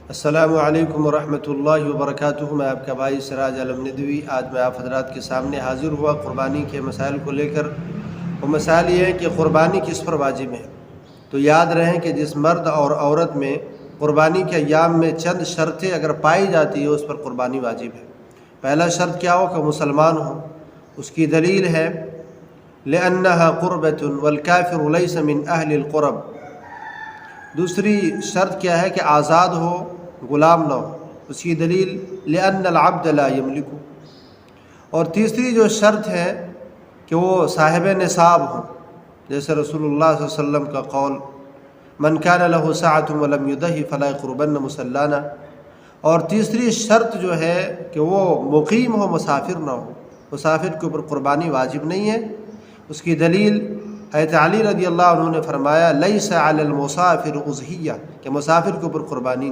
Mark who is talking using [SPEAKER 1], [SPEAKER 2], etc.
[SPEAKER 1] السلام علیکم ورحمۃ اللہ وبرکاتہ۔ میں آپ کا بھائی سراج عالم ندوی آج میں آپ حضرات کے سامنے حاضر ہوا قربانی کے مسائل کو لے کر۔ وہ مسائل یہ ہیں کہ قربانی کس پر واجب ہے۔ تو یاد رہیں کہ جس مرد اور عورت میں قربانی کے ایام میں چند شرطیں اگر پائی جاتی ہے اس پر قربانی واجب ہے۔ پہلا شرط کیا ہو کہ مسلمان ہو، اس کی دلیل ہے لِأَنَّهَا قُرْبَةٌ وَالْكَافِرُ لَيْسَ مِنْ أَهْلِ الْقُرَبِ۔ دوسری شرط کیا ہے کہ آزاد ہو، غلام نہ ہو، اس کی دلیل لِأَنَّ الْعَبْدَ لَا يَمْلِكُ۔ اور تیسری جو شرط ہے کہ وہ صاحب نصاب ہو، جیسے رسول اللہ صلی اللہ علیہ وسلم کا قول مَنْ كَانَ لَهُ سَعَةٌ وَلَمْ يُضَحِّ فَلَا يَقْرُبَنَّ مُصَلَّانَا۔ اور تیسری شرط جو ہے کہ وہ مقیم ہو، مسافر نہ ہو، مسافر کے اوپر قربانی واجب نہیں ہے۔ اس کی دلیل حضرت علی رضی اللہ عنہ نے فرمایا لَيْسَ عَلَى الْمُسَافِرِ أُضْحِيَّةٌ، کہ مسافر کے اوپر قربانی